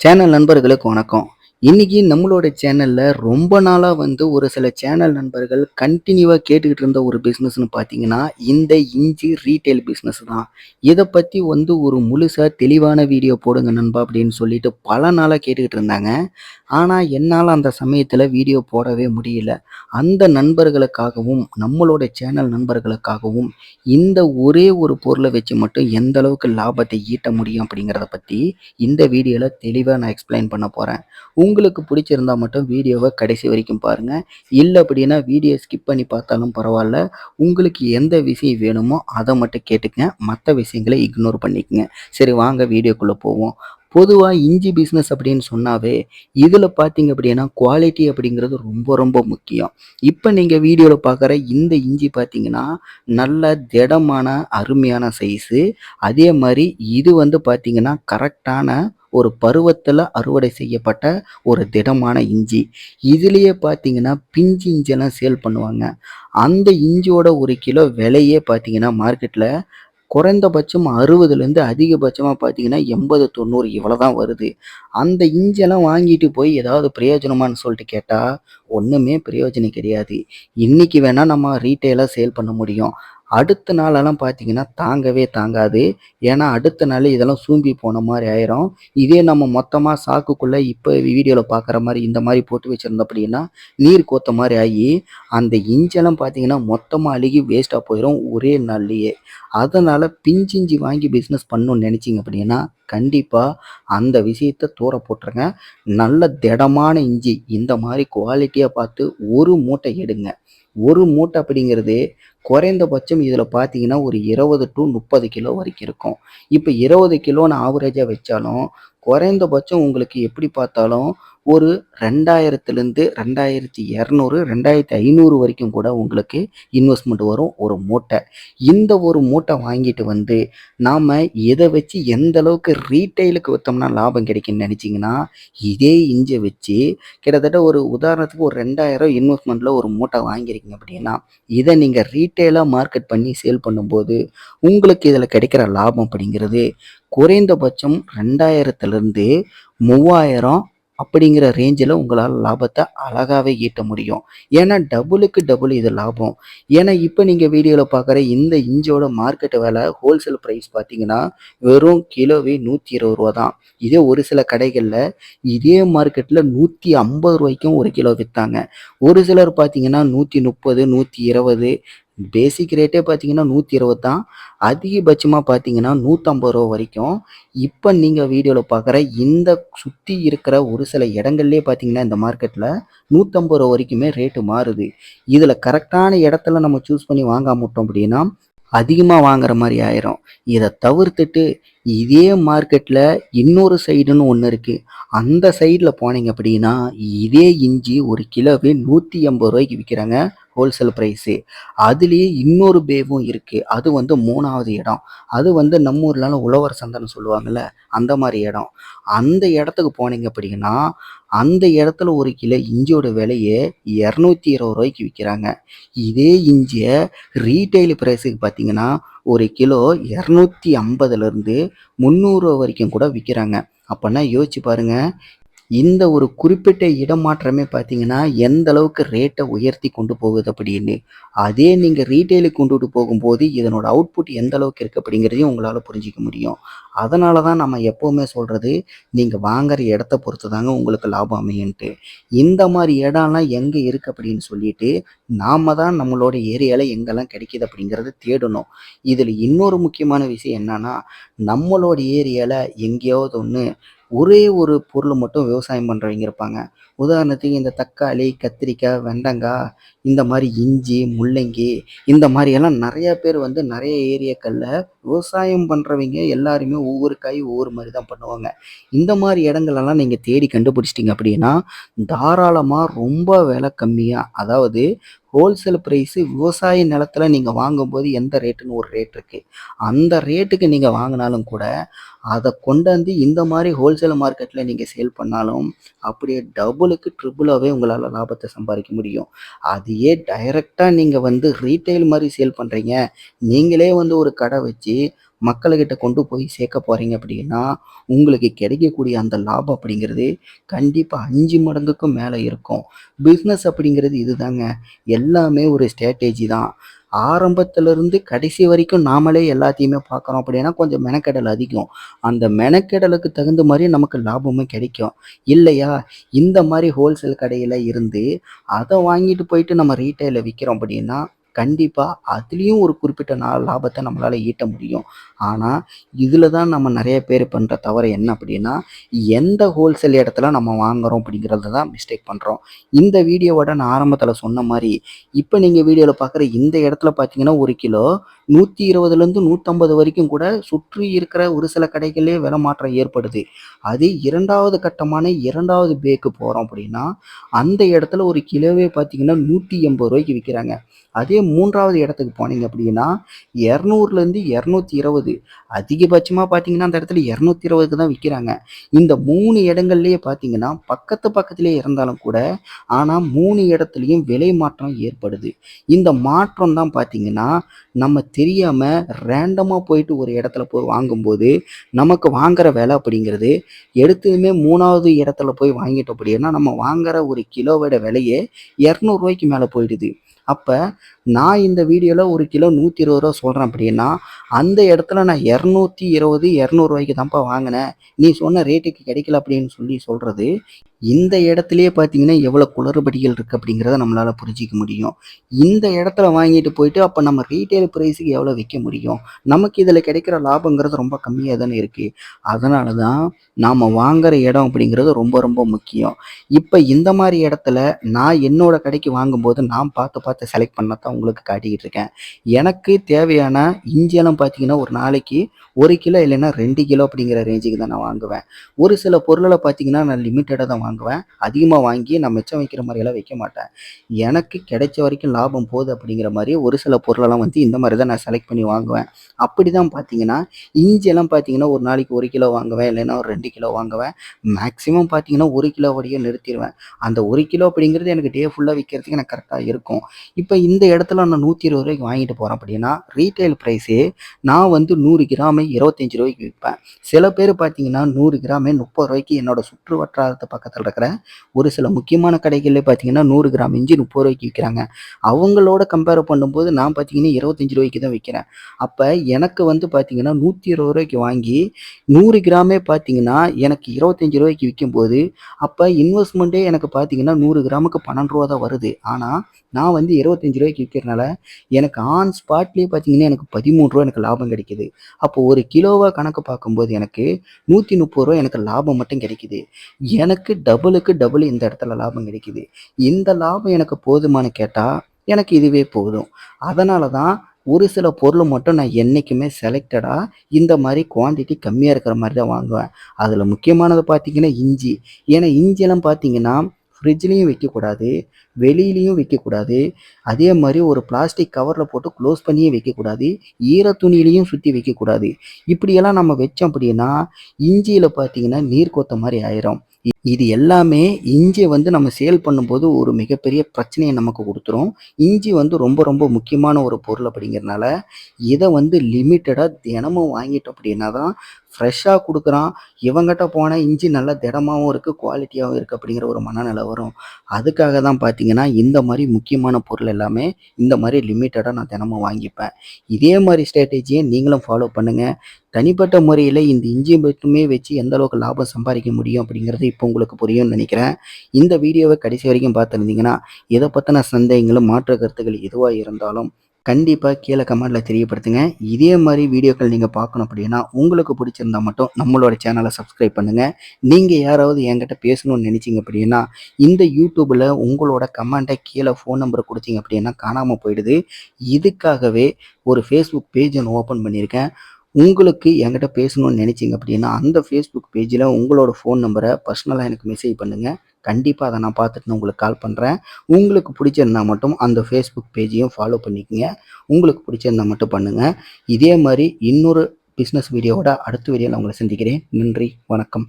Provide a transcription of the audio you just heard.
Channel நண்பர்களுக்கு வணக்கம். இன்னைக்கு நம்மளோட சேனல்ல ரொம்ப நாளா ஒரு சில சேனல் நண்பர்கள் கன்டினியூவா கேட்டுக்கிட்டு இருந்த ஒரு பிசினஸ்ன்னு பார்த்தீங்கன்னா, இந்த இஞ்சி ரீட்டெயில் பிசினஸ் தான். இத பத்தி ஒரு முழுசா தெளிவான வீடியோ போடுங்க நண்பா அப்படின்னு சொல்லிட்டு பல நாளா கேட்டுக்கிட்டு இருந்தாங்க. ஆனா என்னால அந்த சமயத்துல வீடியோ போடவே முடியல. அந்த நண்பர்களுக்காகவும், நம்மளோட சேனல் நண்பர்களுக்காகவும் இந்த ஒரே ஒரு பொருள வச்சு மட்டும் எந்த அளவுக்கு லாபத்தை ஈட்ட முடியும் அப்படிங்கிறத பத்தி இந்த வீடியோல தெளிவா நான் எக்ஸ்பிளைன் பண்ண போறேன். உங்களுக்கு பிடிச்சிருந்தா மட்டும் வீடியோவ கடைசி வரைக்கும் பாருங்க. இல்ல அப்படின்னா வீடியோ ஸ்கிப் பண்ணி பார்த்தாலும் பரவால்ல. உங்களுக்கு எந்த விஷயம் வேணுமோ அத மட்டும் கேட்டுக்கங்க. மத்த விஷயங்கள இக்னோர் பண்ணிக்கங்க. சரி வாங்க வீடியோக்குள்ள போவோம். பொதுவா இஞ்சி பிசினஸ் அப்படின்னு சொன்னாவே, இதுல பார்த்தீங்க அப்படின்னா குவாலிட்டி அப்படிங்கிறது ரொம்ப ரொம்ப முக்கியம். இப்ப நீங்க வீடியோல பார்க்குற இந்த இஞ்சி பார்த்தீங்கன்னா, நல்ல திடமான அருமையான சைஸு. அதே மாரி இது பார்த்தீங்கன்னா, கரெக்ட்டான ஒரு பருவத்தில அறுவடை செய்யப்பட்ட ஒரு திடமான இஞ்சி. இதிலேயே பார்த்தீங்கன்னா, பிஞ்சு இஞ்செல்லாம் சேல் பண்ணுவாங்க. அந்த இஞ்சியோட 1 கிலோ விலையே பார்த்தீங்கன்னா, மார்க்கெட்ல குறைந்தபட்சம் 60லேருந்து அதிகபட்சமா பார்த்தீங்கன்னா, 80, 90 இவ்வளோ தான் வருது. அந்த இஞ்செல்லாம் வாங்கிட்டு போய் ஏதாவது பிரயோஜனமான்னு சொல்லிட்டு கேட்டா, ஒண்ணுமே பிரயோஜனம் கிடையாது. இன்னைக்கு வேணா நம்ம ரீட்டெயிலா சேல் பண்ண முடியும். அடுத்த நாளெல்லாம் பார்த்தீங்கன்னா, தாங்கவே தாங்காது. ஏன்னா, அடுத்த நாள் இதெல்லாம் சூம்பி போன மாரி ஆயிரும். இதே நம்ம மொத்தமா சாக்குக்குள்ள இப்ப வீடியோல பார்க்குற மாரி இந்த மாரி போட்டு வச்சிருந்தோம் அப்படின்னா, நீர் கோத்த மாரி ஆயி, அந்த இஞ்செல்லாம் பார்த்தீங்கன்னா, மொத்தமா அழுகி வேஸ்ட்டா போயிரும் ஒரே நாள்லயே. அதனால பிஞ்சு இஞ்சி வாங்கி பிசினஸ் பண்ணணும்னு நினைச்சீங்க அப்படின்னா, கண்டிப்பா அந்த விஷயத்த தூர போட்டுருங்க. நல்ல திடமான இஞ்சி இந்த மாரி குவாலிட்டியா பார்த்து ஒரு மூட்டை எடுங்க. ஒரு மூட்டை அப்படிங்கிறது குறைந்தபட்சம் இதில பார்த்தீங்கன்னா, ஒரு 20 டூ 30 கிலோ வரைக்கும் இருக்கும். இப்ப 20 கிலோன்னு ஆவரேஜா வச்சாலும், குறைந்தபட்சம் உங்களுக்கு எப்படி பார்த்தாலும் ஒரு 2000லேருந்து 2200, 2500 வரைக்கும் கூட உங்களுக்கு இன்வெஸ்ட்மென்ட் வரும் ஒரு மூட்டை. இந்த ஒரு மூட்டை வாங்கிட்டு நாம இத வச்சு எந்த அளவுக்கு ரீட்டெயிலுக்கு வித்தோம்னா லாபம் கிடைக்கும்னு நினைச்சீங்கன்னா, இதே இஞ்ச வச்சு கிட்டத்தட்ட ஒரு உதாரணத்துக்கு ஒரு 2000 இன்வெஸ்ட்மென்ட்ல ஒரு மூட்டை வாங்கியிருக்கீங்க அப்படின்னா, இத நீங்க ரீட்டெயிலா மார்க்கெட் பண்ணி சேல் பண்ணும்போது, உங்களுக்கு இதில கிடைக்கிற லாபம் அப்படிங்கிறது குறைந்தபட்சம் 2000லிருந்து 3000 அப்படிங்கிற ரேஞ்சில உங்களால லாபத்த அழகாவே ஈட்ட முடியும். ஏன்னா டபுளுக்கு டபுள் இது லாபம். ஏன்னா இப்ப நீங்க வீடியோல பார்க்குற இந்த இஞ்சோட மார்க்கெட் விலை ஹோல்சேல் பிரைஸ் பார்த்தீங்கன்னா, வெறும் கிலோவே ரூ. 120 தான். இதே ஒரு சில கடைகள்ல இதே மார்க்கெட்ல ரூ. 150க்கும் 1 கிலோ வித்தாங்க. ஒரு சிலர் பார்த்தீங்கன்னா 130, 120 பேசிக் ரேட்டே பார்த்தீங்கன்னா 120 தான். அதிகபட்சமா பார்த்தீங்கன்னா ரூ. 150 வரைக்கும். இப்ப நீங்க வீடியோல பார்க்குற இந்த சுத்தி இருக்கிற ஒரு சில இடங்கள்லயே பார்த்தீங்கன்னா, இந்த மார்க்கெட்ல ரூ. 150 வரைக்குமே ரேட்டு மாறுது. இதுல கரெக்ட்டான இடத்துல நம்ம சூஸ் பண்ணி வாங்காம விட்டோம் அப்படின்னா, அதிகமா வாங்குற மாரி ஆயிரும். இத தவிர்த்துட்டு இதே மார்க்கெட்ல இன்னொரு சைடுன்னு ஒண்ணு இருக்கு. அந்த சைடுல போனீங்க அப்படின்னா, இதே இஞ்சி 1 கிலோவே ரூ. 180க்கு விக்கிறாங்க ஹோல்சேல் பிரைஸு. அதிலேயே இன்னொரு பேவும் இருக்கு. அது 3வது இடம். அது நம்ம ஊர்லலாம் உழவர் சந்தைன்னு சொல்லுவாங்கல்ல, அந்த மாரி இடம். அந்த இடத்துக்கு போனீங்க அப்படின்னா, அந்த இடத்துல 1 கிலோ இஞ்சியோட விலையே ரூ. 220க்கு விக்கிறாங்க. இதே இஞ்சிய ரீட்டெயில் பிரைஸுக்கு பார்த்தீங்கன்னா, 1 கிலோ 250லேருந்து 300 வரைக்கும் கூட விக்கிறாங்க. அப்பன்னா யோசிச்சு பாருங்க. இந்த ஒரு குறிப்பிட்ட இடமாற்றமே பார்த்தீங்கன்னா, எந்த அளவுக்கு ரேட்ட உயர்த்தி கொண்டு போகுது அப்படின்னு. அதே நீங்க ரீட்டெயிலுக்கு கொண்டுட்டு போகும்போது, இதனோட அவுட்புட் எந்த அளவுக்கு இருக்கு அப்படிங்கிறதையும் உங்களால புரிஞ்சுக்க முடியும். அதனால தான் நம்ம எப்பவுமே சொல்றது, நீங்க வாங்குற இடத்த பொறுத்து தாங்க உங்களுக்கு லாபம் அமையுன்ட்டு. இந்த மாரி இடம்லாம் எங்க இருக்கு அப்படின்னு சொல்லிட்டு, நாம தான் நம்மளோட ஏரியால எங்கெல்லாம் கிடைக்குது அப்படிங்கிறத தேடணும். இதுல இன்னொரு முக்கியமான விஷயம் என்னன்னா, நம்மளோட ஏரியால எங்கேயாவது ஒரே ஒரு பொருள் மட்டும் விவசாயம் பண்றவங்க இருப்பாங்க. உதாரணத்துக்கு இந்த தக்காளி, கத்திரிக்காய், வெண்டைக்காய், இந்த மாரி இஞ்சி, முள்ளங்கி இந்த மாரியெல்லாம் நெறைய பேர் நெறைய ஏரியாக்கள்ல விவசாயம் பண்றவைங்க எல்லாருமே ஒவ்வொரு காய் ஒவ்வொரு மாரி தான் பண்ணுவாங்க. இந்த மாரி இடங்களெல்லாம் நீங்க தேடி கண்டுபிடிச்சிட்டீங்க அப்படின்னா, தாராளமா ரொம்ப விலை கம்மியா அதாவது ஹோல்சேல் பிரைஸ் விவசாய நிலத்துல நீங்க வாங்கும்போது எந்த ரேட்டுன்னு ஒரு ரேட் இருக்கு. அந்த ரேட்டுக்கு நீங்க வாங்குனாலும் கூட, அத கொண்டாந்து இந்த மாரி ஹோல்சேல் மார்க்கெட்ல நீங்க சேல் பண்ணாலும், அப்படியே டபுளுக்கு, ட்ரிபிளாவே உங்களால லாபத்த சம்பாரிக்க முடியும். அதையே டைரக்ட்டா நீங்க ரீட்டெயில் மாரி சேல் பண்றீங்க. நீங்களே ஒரு கடை வச்சு மக்கள்கிட்ட கொண்டு போய் சேர்க்க போகிறீங்க அப்படின்னா உங்களுக்கு கிடைக்கக்கூடிய அந்த லாபம் அப்படிங்கிறது கண்டிப்பாக 5 மடங்குக்கும் மேலே இருக்கும். பிஸ்னஸ் அப்படிங்கிறது இதுதாங்க. எல்லாமே ஒரு ஸ்ட்ராட்டஜி தான். ஆரம்பத்திலிருந்து கடைசி வரைக்கும் நாமளே எல்லாத்தையுமே பார்க்குறோம் அப்படின்னா கொஞ்சம் மெனக்கெடல் அதிகம். அந்த மெனக்கெடலுக்கு தகுந்த மாதிரி நமக்கு லாபமும் கிடைக்கும். இல்லையா? இந்த மாதிரி ஹோல்சேல் கடையில இருந்து அத வாங்கிட்டு போயிட்டு நம்ம ரீட்டெயில்ல விக்கிறோம் அப்படின்னா, கண்டிப்பா அதுலயும் ஒரு குறிப்பிட்ட லாபத்த நம்மளால ஈட்ட முடியும். ஆனா, இதுல தான் நம்ம நெறைய பேர் பண்ற தவறு என்ன அப்படின்னா, எந்த ஹோல்சேல் இடத்துல நம்ம வாங்குறோம் அப்படிங்கிறத தான் மிஸ்டேக் பண்றோம். இந்த வீடியோவோட நான் ஆரம்பத்துல சொன்ன மாரி, இப்ப நீங்க வீடியோல பார்க்குற இந்த இடத்துல பார்த்தீங்கன்னா, 1 கிலோ 120லேருந்து 150 வரைக்கும் கூட சுற்றி இருக்கிற ஒரு சில கடைகள்லயே விலை மாற்றம் ஏற்படுது. அதே 2வது கட்டமான 2வது பேக்கு போறோம் அப்படின்னா, அந்த இடத்துல ஒரு கிலோவே பார்த்தீங்கன்னா ரூ. 180க்கு விக்கிறாங்க. அதே 3வது இடத்துக்கு போனீங்க அப்படின்னா, 200லேருந்து 220 அதிகபட்சமா பார்த்தீங்கன்னா, அந்த இடத்துல 220க்கு தான் விக்கிறாங்க. இந்த 3 இடங்கள்லயே பார்த்தீங்கன்னா, பக்கத்திலேயே இருந்தாலும் கூட, ஆனா 3 இடத்துலயும் விலை மாற்றம் ஏற்படுது. இந்த மாற்றம் தான் பார்த்தீங்கன்னா, நம்ம தெரியாம ரேண்டமா போயிட்டு ஒரு இடத்துல போய் வாங்கும்போது, நமக்கு வாங்குற விலை அப்படிங்கிறது எடுத்ததுமே 3வது இடத்துல போய் வாங்கிட்டோம் அப்படின்னா, நம்ம வாங்குற ஒரு கிலோவோட விலையே ரூ. 200க்கு மேல போயிடுது. அப்ப நான் இந்த வீடியோல 1 கிலோ ரூ. 120 சொல்றேன் அப்படின்னா, அந்த இடத்துல நான் 220, ரூ. 200க்கு தான்ப்பா வாங்கினேன். நீ சொன்ன ரேட்டுக்கு கிடைக்கல அப்படின்னு சொல்றது, இந்த இடத்திலேயே பார்த்தீங்கன்னா, எவ்வளோ குளறுபடிகள் இருக்கு அப்படிங்கிறத நம்மளால புரிஞ்சுக்க முடியும். இந்த இடத்துல வாங்கிட்டு போயிட்டு, அப்ப நம்ம ரீட்டெயில் பிரைஸுக்கு எவ்வளோ விக்க முடியும்? நமக்கு இதில கிடைக்கிற லாபங்கிறது ரொம்ப கம்மியா தானே இருக்கு. அதனால தான் நாம வாங்குற இடம் அப்படிங்கிறது ரொம்ப ரொம்ப முக்கியம். இப்ப இந்த மாரி இடத்துல நான் என்னோட கடைக்கு வாங்கும்போது, நான் பார்த்து செலக்ட் பண்ணத உங்களுக்கு காட்டிக்கிட்டு இருக்கேன். எனக்கு தேவையான இஞ்சியெல்லாம் பார்த்தீங்கன்னா, ஒரு நாளைக்கு 1 கிலோ இல்லைன்னா 2 கிலோ அப்படிங்கிற ரேஞ்சுக்கு தான் நான் வாங்குவேன். ஒரு சில பொருள பார்த்தீங்கன்னா, நான் லிமிட்டடா தான் வாங்குவேன். அதிகமா வாங்கி நான் மிச்சம் வைக்கிற மாரியெல்லாம் வைக்க மாட்டேன். எனக்கு கிடைச்ச வரைக்கும் லாபம் போகுது அப்படிங்கிற மாரி ஒரு சில பொருளெல்லாம் வந்து இந்த மாரி தான் நான் செலக்ட் பண்ணி வாங்குவேன். அப்படிதான் பார்த்தீங்கன்னா, இஞ்சியெல்லாம் பார்த்தீங்கன்னா, ஒரு நாளைக்கு 1 கிலோ வாங்குவேன். இல்லைன்னா ஒரு 2 கிலோ வாங்குவேன். மேக்ஸிமம் பார்த்தீங்கன்னா, 1 கிலோவோடயே நிறுத்திருவேன். அந்த 1 கிலோ அப்படிங்கிறது எனக்கு டே ஃபுல்லா விக்கிறதுக்கு எனக்கு கரெக்ட்டா இருக்கும். இப்ப இந்த இடத்துல நான் ரூ. 120க்கு வாங்கிட்டு போறேன் அப்படின்னா, ரீட்டெயில் பிரைஸே நான் வந்து 100 கிராமை ரூ. 25க்கு விப்பேன். சில பேர் பார்த்தீங்கன்னா, 100 கிராமே ரூ. 30க்கு என்னோட சுற்று வட்டாரத்து பக்கத்துல இருக்கிற ஒரு சில முக்கியமான கடைகள்ல பார்த்தீங்கன்னா, 100 கிராம் இஞ்சி ரூ. 30க்கு விக்கிறாங்க. அவங்களோட கம்பேர் பண்ணும்போது நான் பார்த்தீங்கன்னா, ரூ. 25க்கு தான் விக்கிறேன். அப்ப எனக்கு வந்து பார்த்தீங்கன்னா, ரூ. 120க்கு வாங்கி 100 கிராமே பார்த்தீங்கன்னா, எனக்கு ரூ. 25க்கு விக்கும்போது, அப்ப இன்வெஸ்ட்மென்ட்டே எனக்கு பார்த்தீங்கன்னா, 100 கிராமுக்கு ரூ. 12 தான் வருது. ஆனா, நான் வந்து ரூ. 25க்கு விக்கிறனால, எனக்கு ஆன் ஸ்பாட்லயே பார்த்தீங்கன்னா, எனக்கு ரூ. 13 எனக்கு லாபம் கிடைக்குது. அப்போ 1 கிலோவா கணக்கு பார்க்கும்போது எனக்கு ரூ. 130 எனக்கு லாபம் மட்டும் கிடைக்குது. எனக்கு டபுளுக்கு டபுள் இந்த இடத்துல லாபம் கிடைக்குது. இந்த லாபம் எனக்கு போதுமான்னு கேட்டா, எனக்கு இதுவே போதும். அதனால தான் ஒரு சில பொருள் மட்டும் நான் என்னைக்குமே செலக்டடா இந்த மாரி குவான்டிட்டி கம்மியா இருக்கிற மாரி தான் வாங்குவேன். அதுல முக்கியமானது பார்த்தீங்கன்னா, இஞ்சி. ஏன்னா இஞ்சியெல்லாம் பார்த்தீங்கன்னா, ஃப்ரிட்ஜ்லயும் வைக்கக்கூடாது, வெளியிலயும் வைக்கக்கூடாது. அதே மாரி ஒரு பிளாஸ்டிக் கவர்ல போட்டு க்ளோஸ் பண்ணியே வைக்கக்கூடாது. ஈர துணியிலயும் சுத்தி வைக்கக்கூடாது. இப்படியெல்லாம் நம்ம வச்சோம் அப்படின்னா, இஞ்சியில பார்த்தீங்கன்னா, நீர் கோத்த மாரி ஆயிரும். இது எல்லாமே இஞ்சிய வந்து நம்ம சேல் பண்ணும்போது ஒரு மிகப்பெரிய பிரச்சனைய நமக்கு குடுத்துரும். இஞ்சி வந்து ரொம்ப ரொம்ப முக்கியமான ஒரு பொருள் அப்படிங்கிறனால, இத வந்து லிமிட்டடா தினமும் வாங்கிட்டோம் அப்படின்னா தான் ஃப்ரெஷ்ஷா குடுக்குறான். இவன்கிட்ட போனா இஞ்சி நல்லா திடமாவும் இருக்கு, குவாலிட்டியாவும் இருக்கு அப்படிங்கிற ஒரு மனநிலை வரும். அதுக்காக தான் பார்த்தீங்கன்னா, இந்த மாரி முக்கியமான பொருள் எல்லாமே இந்த மாரி லிமிட்டடா நான் தினமும் வாங்கிப்பேன். இதே மாரி ஸ்ட்ராட்டஜிய நீங்களும் ஃபாலோ பண்ணுங்க. தனிப்பட்ட முறையில இந்த இஞ்சி மட்டுமே வச்சு எந்த அளவுக்கு லாபம் சம்பாதிக்க முடியும் அப்படிங்கிறது இப்போ உங்களுக்கு புரியும்னு நினைக்கிறேன். இந்த வீடியோவ கடைசி வரைக்கும் பார்த்திருந்தீங்கன்னா, இத பத்தின சந்தேகங்களும், மாற்று கருத்துக்கள் எதுவா இருந்தாலும் கண்டிப்பா கீழ கமெண்ட்ல தெரியப்படுத்துங்க. இதே மாரி வீடியோக்கள் நீங்க பார்க்கணும் அப்படின்னா, உங்களுக்கு பிடிச்சிருந்தா மட்டும் நம்மளோட சேனல சப்ஸ்கிரைப் பண்ணுங்க. நீங்க யாராவது என்கிட்ட பேசணும்னு நினைச்சீங்க அப்படின்னா, இந்த YouTubeல உங்களோட கமெண்ட்ட கீழ ஃபோன் நம்பர் குடுத்தீங்க அப்படின்னா காணாம போயிடுது. இதுக்காகவே ஒரு Facebook பேஜ் ஒண்ணு ஓப்பன் பண்ணியிருக்கேன். உங்களுக்கு என்கிட்ட பேசணும்னு நினைச்சீங்க அப்படின்னா, அந்த Facebook பேஜ்ல உங்களோட ஃபோன் நம்பர பர்சனலா எனக்கு மெசேஜ் பண்ணுங்க. கண்டிப்பா அத நான் பார்த்துட்டு நான் உங்களுக்கு கால் பண்றேன். உங்களுக்கு பிடிச்சிருந்தா மட்டும் அந்த Facebook பேஜையும் ஃபாலோ பண்ணிக்கங்க. உங்களுக்கு பிடிச்சிருந்தா மட்டும் பண்ணுங்க. இதே மாரி இன்னொரு பிசினஸ் வீடியோவோட அடுத்த வீடியோல உங்கள சந்திக்கிறேன். நன்றி, வணக்கம்.